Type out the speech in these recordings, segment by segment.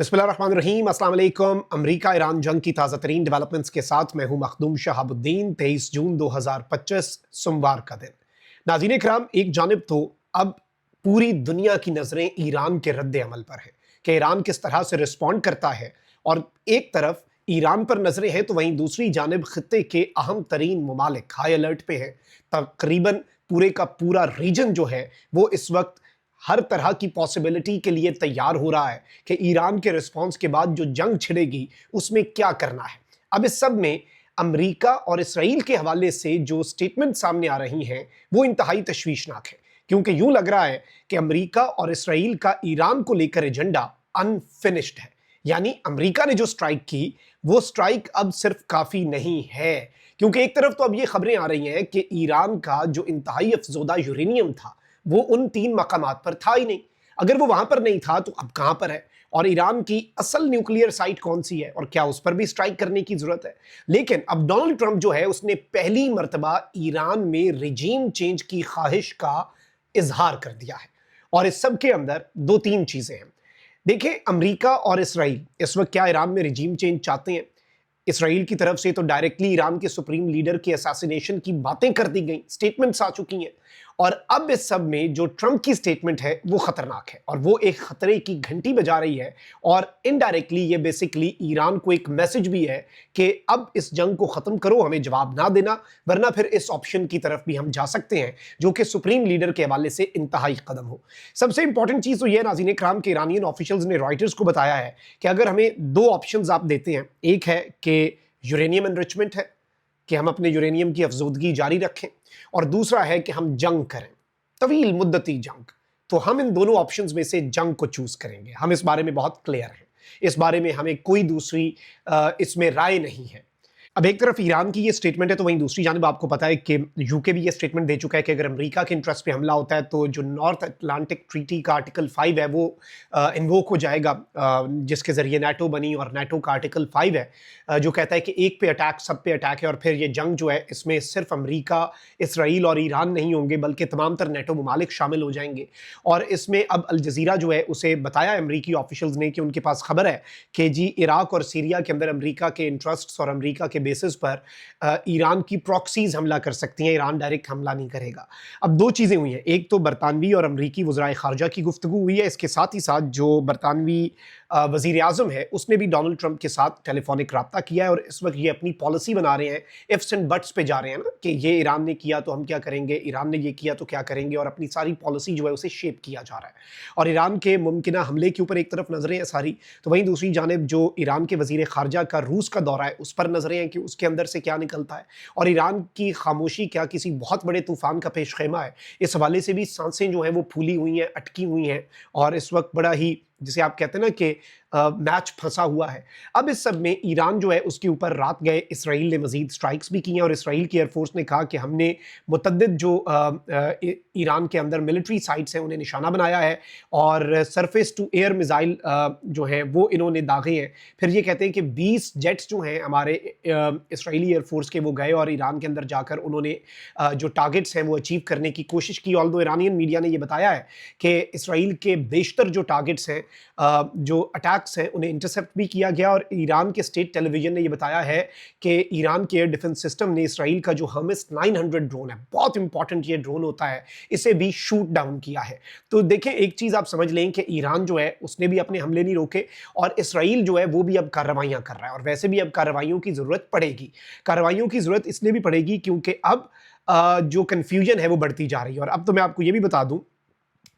बिस्मिल्लाहिर्रहमानिर्रहीम, अस्सलाम वालेकुम। अमरीका ईरान जंग की ताज़ा तरीन डेवलपमेंट्स के साथ मैं हूं मखदूम शहाबुद्दीन। 23 जून 2025 सोमवार का दिन। नाज़रीन इकराम, एक जानिब तो अब पूरी दुनिया की नज़रें ईरान के रद्द अमल पर हैं कि ईरान किस तरह से रिस्पॉन्ड करता है, और एक तरफ ईरान पर नज़रें हैं तो वहीं दूसरी जानिब खित्ते के अहम तरीन ममालिक हाई अलर्ट पे हैं। तकरीबन पूरे का पूरा रीजन जो है वो इस वक्त हर तरह की पॉसिबिलिटी के लिए तैयार हो रहा है कि ईरान के रिस्पॉन्स के बाद जो जंग छिड़ेगी उसमें क्या करना है। अब इस सब में अमेरिका और इसराइल के हवाले से जो स्टेटमेंट सामने आ रही हैं वो इंतहाई तशवीशनाक है, क्योंकि यूं लग रहा है कि अमेरिका और इसराइल का ईरान को लेकर एजेंडा अनफिनिश्ड है। यानी अमेरिका ने जो स्ट्राइक की वो स्ट्राइक अब सिर्फ काफी नहीं है, क्योंकि एक तरफ तो अब ये खबरें आ रही हैं कि ईरान का जो इंतहाई अफजोदा यूरेनियम था वो उन 3 मकामात पर था ही नहीं। अगर वो वहां पर नहीं था तो अब कहां पर है, और ईरान की असल न्यूक्लियर साइट कौन सी है, और क्या उस पर भी स्ट्राइक करने की जरूरत है। लेकिन अब डोनाल्ड ट्रंप जो है उसने पहली मर्तबा ईरान में रिजीम चेंज की ख्वाहिश का इजहार कर दिया है, और इस सब के अंदर 2-3 चीजें हैं। देखिए, अमेरिका और इसराइल इस वक्त क्या ईरान में रिजीम चेंज चाहते हैं? इसराइल की तरफ से तो डायरेक्टली ईरान के सुप्रीम लीडर के असैसिनेशन की बातें कर दी गई, स्टेटमेंट्स आ चुकी हैं। और अब इस सब में जो ट्रंप की स्टेटमेंट है वो खतरनाक है, और वो एक खतरे की घंटी बजा रही है। और इनडायरेक्टली ये बेसिकली ईरान को एक मैसेज भी है कि अब इस जंग को खत्म करो, हमें जवाब ना देना, वरना फिर इस ऑप्शन की तरफ भी हम जा सकते हैं जो कि सुप्रीम लीडर के हवाले से इंतहाई कदम हो। सबसे इंपॉर्टेंट चीज तो यह नाज़रीन इकराम के ईरानियन ऑफिशियल्स ने रॉयटर्स को बताया है कि अगर हमें 2 ऑप्शंस आप देते हैं, एक है कि यूरेनियम एनरिचमेंट है कि हम अपने यूरेनियम की अफजोदगी जारी रखें, और दूसरा है कि हम जंग करें, तवील मुद्दती जंग। तो हम इन दोनों ऑप्शंस में से जंग को चूज करेंगे। हम इस बारे में बहुत क्लियर हैं, इस बारे में हमें कोई दूसरी इसमें राय नहीं है। अब एक तरफ ईरान की ये स्टेटमेंट है तो वहीं दूसरी जानिब आपको पता है कि यूके भी ये स्टेटमेंट दे चुका है कि अगर अमेरिका के इंटरेस्ट पे हमला होता है तो जो नॉर्थ अटलांटिक ट्रीटी का आर्टिकल 5 है वो इन्वोक हो जाएगा, जिसके जरिए नाटो बनी, और नाटो का आर्टिकल 5 है जो कहता है कि एक पे अटैक सब पे अटैक है, और फिर ये जंग जो है इसमें सिर्फ अमेरिका, इसराइल और ईरान नहीं होंगे बल्कि तमाम तर नाटो ममालिक शामिल हो जाएंगे। और इसमें अब अल जजीरा जो है उसे बताया अमरीकी ऑफिशियल्स ने कि उनके पास खबर है कि जी इराक और सीरिया के अंदर अमेरिका के इंटरेस्ट्स और अमेरिका के बेसिस पर ईरान की प्रॉक्सीज हमला कर सकती हैं, ईरान डायरेक्ट हमला नहीं करेगा। अब 2 चीज़ें हुई हैं, एक तो बरतानवी और अमरीकी वज़राए ख़ारजा की गुफ्तगू हुई है, इसके साथ ही साथ जो बरतानवी वज़ीर आज़म है उसने भी डोनाल्ड ट्रंप के साथ टेलीफोनिक रब्ता किया है, और इस वक्त ये अपनी पॉलिसी बना रहे हैं, इफ्स एंड बट्स पे जा रहे हैं ना, कि ये ईरान ने किया तो हम क्या करेंगे, ईरान ने ये किया तो क्या करेंगे, और अपनी सारी पॉलिसी जो है उसे शेप किया जा रहा है। और ईरान के मुमकिना हमले के ऊपर एक तरफ नजरें हैं सारी, तो वहीं दूसरी जानिब जो ईरान के वज़ीर ख़ारजा का रूस का दौरा है उस पर नजरें हैं कि उसके अंदर से क्या निकलता है, और ईरान की खामोशी क्या किसी बहुत बड़े तूफान का पेश खेमा है। इस हवाले से भी सांसें जो हैं वो फूली हुई हैं, अटकी हुई हैं, और इस वक्त बड़ा ही, जिसे आप कहते हैं ना कि मैच फंसा हुआ है। अब इस सब में ईरान जो है उसके ऊपर रात गए इसराइल ने मजीद स्ट्राइक्स भी की हैं, और इसराइल की एयरफोर्स ने कहा कि हमने मुतद्दिद जो ईरान के अंदर मिलिट्री साइट्स हैं उन्हें निशाना बनाया है, और सरफेस टू एयर मिसाइल जो हैं वो इन्होंने दागे हैं। फिर ये कहते हैं कि 20 जेट्स जो हैं हमारे इसराइली एयरफोर्स के वो गए और ईरान के अंदर जाकर उन्होंने जो टारगेट्स हैं वो अचीव करने की कोशिश की। ऑल्दो ईरानियन मीडिया ने ये बताया है कि इसराइल के बेशतर जो टारगेट्स हैं, जो अटैक्स हैं, उन्हें इंटरसेप्ट भी किया गया, और ईरान के स्टेट टेलीविजन ने यह बताया है कि ईरान के एयर डिफेंस सिस्टम ने इसराइल का जो हर्मेस 900 ड्रोन है, बहुत इंपॉर्टेंट ये ड्रोन होता है, इसे भी शूट डाउन किया है। तो देखें, एक चीज आप समझ लें कि ईरान जो है उसने भी अपने हमले नहीं रोके, और इसराइल जो है वो भी अब कार्रवाइयां कर रहा है, और वैसे भी अब कार्रवाइयों की जरूरत पड़ेगी। कार्रवाइयों की जरूरत इसलिए भी पड़ेगी क्योंकि अब जो कंफ्यूजन है वो बढ़ती जा रही है। और अब तो मैं आपको ये भी बता दूं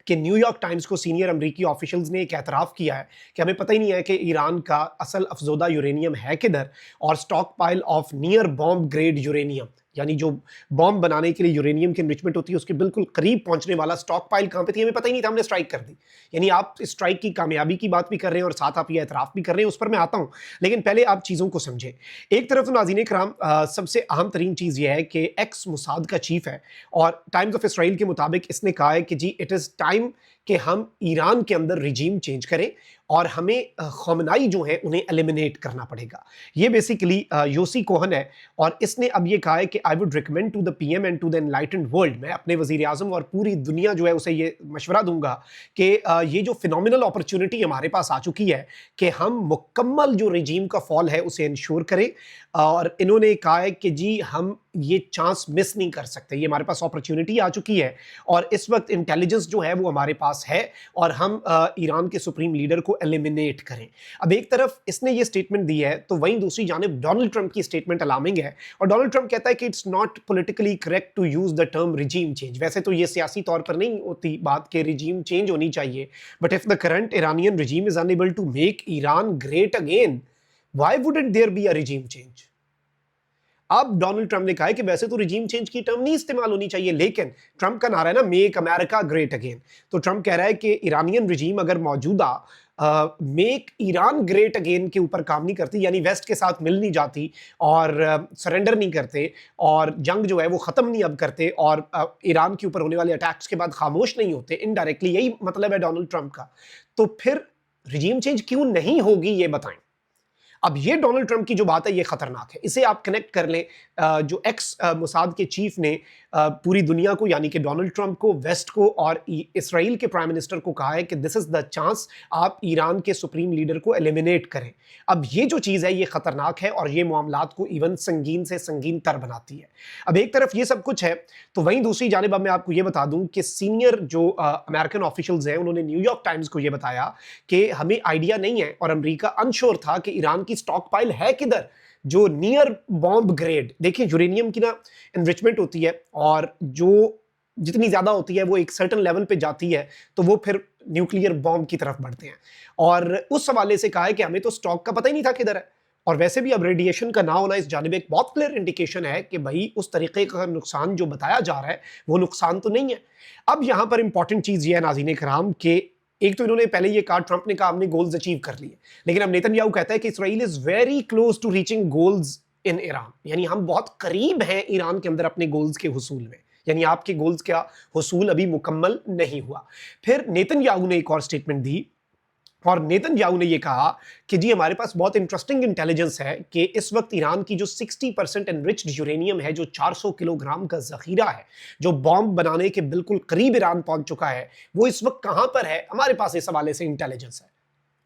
कि न्यूयॉर्क टाइम्स को सीनियर अमरीकी ऑफिशियल्स ने एक एतराफ़ किया है कि हमें पता ही नहीं है कि ईरान का असल अफजोदा यूरेनियम है किधर, और stock pile of near bomb grade uranium, यानी जो बॉम्ब बनाने के लिए यूरेनियम की एनरिचमेंट होती है उसके बिल्कुल करीब पहुंचने वाला स्टॉक पाइल कहां पे थी हमें पता ही नहीं था, हमने स्ट्राइक कर दी। यानी आप इस स्ट्राइक की कामयाबी की बात भी कर रहे हैं और साथ आप ये एतराफ़ भी कर रहे हैं, उस पर मैं आता हूं, लेकिन पहले आप चीज़ों को समझें। एक तरफ तो नाज़रीन कराम सबसे अहम तरीन चीज़ यह है कि एक्स मुसाद का चीफ है, और टाइम्स ऑफ इसराइल के मुताबिक इसने कहा है कि जी इट इज़ टाइम कि हम ईरान के अंदर रिजीम चेंज करें, और हमें ख़ामेनी जो है उन्हें एलिमिनेट करना पड़ेगा। ये बेसिकली योसी कोहन है और इसने अब ये कहा है कि I would recommend to the PM and to the enlightened world, मैं अपने वज़ीर आज़म और पूरी दुनिया जो है उसे ये मशवरा दूंगा कि ये जो फिनोमिनल अपॉर्चुनिटी हमारे पास आ चुकी है कि हम मुकम्मल जो रिजीम का फॉल है उसे इंश्योर करें। और इन्होंने कहा है कि जी हम ये चांस मिस नहीं कर सकते, ये हमारे पास अपॉर्चुनिटी आ चुकी है और इस वक्त इंटेलिजेंस जो है वो हमारे पास है और हम ईरान के सुप्रीम लीडर को एलिमिनेट करें। अब एक तरफ इसने ये स्टेटमेंट दी है तो वहीं दूसरी जानिब डोनाल्ड ट्रंप की स्टेटमेंट अलार्मिंग है और डोनाल्ड ट्रंप कहता है कि it's not politically correct to use the term regime change. वैसे तो ये सियासी तौर पर नहीं होती बात कि रिजीम चेंज होनी चाहिए, but if the current Iranian regime is unable to make Iran great again, why wouldn't there be a regime change. अब डोनाल्ड ट्रंप ने कहा है कि वैसे तो रिजीम चेंज की टर्म नहीं इस्तेमाल होनी चाहिए, लेकिन ट्रंप का नारा है ना मेक अमेरिका ग्रेट अगेन, तो ट्रंप कह रहा है कि ईरानियन रिजीम अगर मौजूदा मेक ईरान ग्रेट अगेन के ऊपर काम नहीं करती, यानी वेस्ट के साथ मिल नहीं जाती और सरेंडर नहीं करते और जंग जो है वो ख़त्म नहीं अब करते और ईरान के ऊपर होने वाले अटैक्स के बाद खामोश नहीं होते, इनडायरेक्टली यही मतलब है डोनाल्ड ट्रंप का, तो फिर रिजीम चेंज क्यों नहीं होगी ये बताएं। अब ये डोनाल्ड ट्रंप की जो बात है ये खतरनाक है, इसे आप कनेक्ट कर लें जो एक्स मोसाद के चीफ ने पूरी दुनिया को यानी कि डोनाल्ड ट्रंप को, वेस्ट को और इसराइल के प्राइम मिनिस्टर को कहा है कि दिस इज द चांस आप ईरान के सुप्रीम लीडर को एलिमिनेट करें। अब ये जो चीज़ है ये खतरनाक है और ये मामलात को इवन संगीन से संगीन तर बनाती है। अब एक तरफ ये सब कुछ है तो वहीं दूसरी जानिब अब मैं आपको ये बता दूं कि सीनियर जो अमेरिकन ऑफिशियल्स हैं उन्होंने न्यूयॉर्क टाइम्स को ये बताया कि हमें आइडिया नहीं है और अमेरिका अनश्योर था कि ईरान की स्टॉक पाइल है किधर जो नियर बॉम्ब ग्रेड। देखिए यूरेनियम की ना एनरिचमेंट होती है और जो जितनी ज्यादा होती है वो एक सर्टेन लेवल पे जाती है तो वो फिर न्यूक्लियर बॉम्ब की तरफ बढ़ते हैं और उस हवाले से कहा है कि हमें तो स्टॉक का पता ही नहीं था किधर है। और वैसे भी अब रेडिएशन का ना होना इस जानिब एक बहुत क्लियर इंडिकेशन है कि भाई उस तरीके का नुकसान जो बताया जा रहा है वो नुकसान तो नहीं है। अब यहां पर इंपॉर्टेंट चीज ये है नाज़रीन कराम कि एक तो इन्होंने पहले ये कहा, ट्रंप ने कहा हमने गोल्स अचीव कर लिए, लेकिन अब नेतन्याहू कहता है कि Israel is very close to reaching goals in Iran, यानी हम बहुत करीब हैं ईरान के अंदर अपने गोल्स के हुसूल में, यानी आपके गोल्स का हुसूल अभी मुकम्मल नहीं हुआ। फिर नेतन्याहू ने एक और स्टेटमेंट दी और नेतन्याहू ने यह कहा कि जी हमारे पास बहुत इंटरेस्टिंग इंटेलिजेंस है कि इस वक्त ईरान की जो 60% एनरिच्ड यूरेनियम है, जो 400 किलोग्राम का जखीरा है, जो बॉम्ब बनाने के बिल्कुल करीब ईरान पहुंच चुका है, वो इस वक्त कहां पर है, हमारे पास इस हवाले से इंटेलिजेंस है।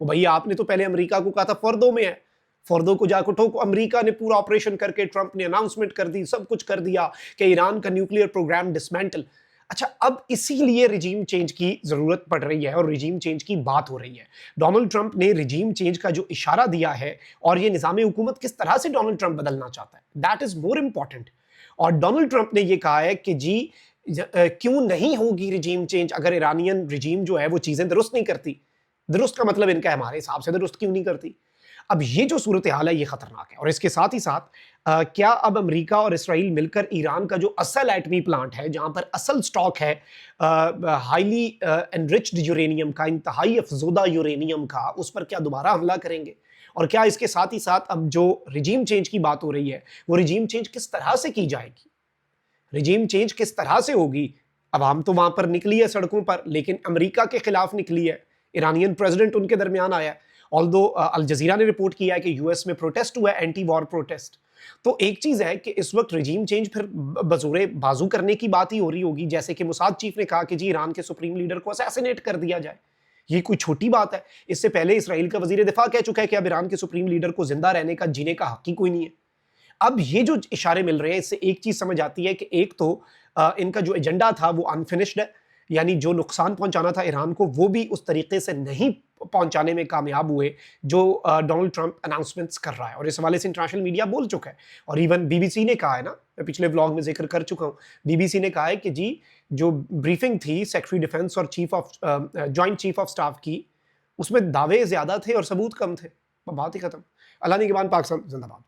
वो भैया आपने तो पहले अमेरिका को कहा था फर्दो में है, फर्दो को जाकर ठोको, अमेरिका ने पूरा ऑपरेशन करके ट्रंप ने अनाउंसमेंट कर दी, सब कुछ कर दिया कि ईरान का न्यूक्लियर प्रोग्राम डिसमेंटल। अच्छा, अब इसीलिए रिजीम चेंज की जरूरत पड़ रही है और रिजीम चेंज की बात हो रही है। डोनाल्ड ट्रंप ने रिजीम चेंज का जो इशारा दिया है और ये निजाम हुकूमत किस तरह से डोनाल्ड ट्रंप बदलना चाहता है, दैट इज मोर इंपॉर्टेंट। और डोनाल्ड ट्रंप ने ये कहा है कि जी क्यों नहीं होगी रिजीम चेंज अगर ईरानियन रिजीम जो है वो चीजें दुरुस्त नहीं करती। दुरुस्त का मतलब इनका हमारे हिसाब से दुरुस्त क्यों नहीं करती। अब ये जो सूरत हाल है ये खतरनाक है और इसके साथ ही साथ क्या अब अमेरिका और इसराइल मिलकर ईरान का जो असल एटमी प्लांट है जहां पर असल स्टॉक है हाईली एनरिच्ड यूरेनियम का, इंतहाई अफजोदा यूरेनियम का, उस पर क्या दोबारा हमला करेंगे। और क्या इसके साथ ही साथ अब जो रिजीम चेंज की बात हो रही है वो रिजीम चेंज किस तरह से की जाएगी, रिजीम चेंज किस तरह से होगी। अब हम तो वहां पर निकली है सड़कों पर, लेकिन अमेरिका के खिलाफ निकली है, ईरानियन प्रेसिडेंट उनके दरमियान आया है। ऑल्दो अल जजीरा ने रिपोर्ट किया है कि यूएस में प्रोटेस्ट हुआ है, एंटी वॉर प्रोटेस्ट। तो एक चीज है कि इस वक्त रिजीम चेंज फिर बजोरे बाजू करने की बात ही हो रही होगी, जैसे कि मुसाद चीफ ने कहा कि जी ईरान के सुप्रीम लीडर को असैसिनेट कर दिया जाए। ये कोई छोटी बात है। इससे पहले इसराइल का वजीर दिफा कह चुका है कि अब ईरान के सुप्रीम लीडर को जिंदा रहने का, जीने का हक ही कोई नहीं है। अब ये जो इशारे मिल रहे हैं इससे एक चीज समझ आती है कि एक तो इनका जो एजेंडा था वो अनफिनिश्ड है, यानी जो नुकसान पहुंचाना था ईरान को वो भी उस तरीके से नहीं पहुंचाने में कामयाब हुए जो डोनाल्ड ट्रंप अनाउंसमेंट्स कर रहा है। और इस हवाले से इंटरनेशनल मीडिया बोल चुका है और इवन बीबीसी ने कहा है ना, मैं पिछले व्लॉग में जिक्र कर चुका हूं, बीबीसी ने कहा है कि जी जो ब्रीफिंग थी सेक्रेटरी डिफेंस और जॉइंट चीफ ऑफ स्टाफ की, उसमें दावे ज्यादा थे और सबूत कम थे। बात ही खत्म। अल्लाह ने के बाद पाकिस्तान जिंदाबाद।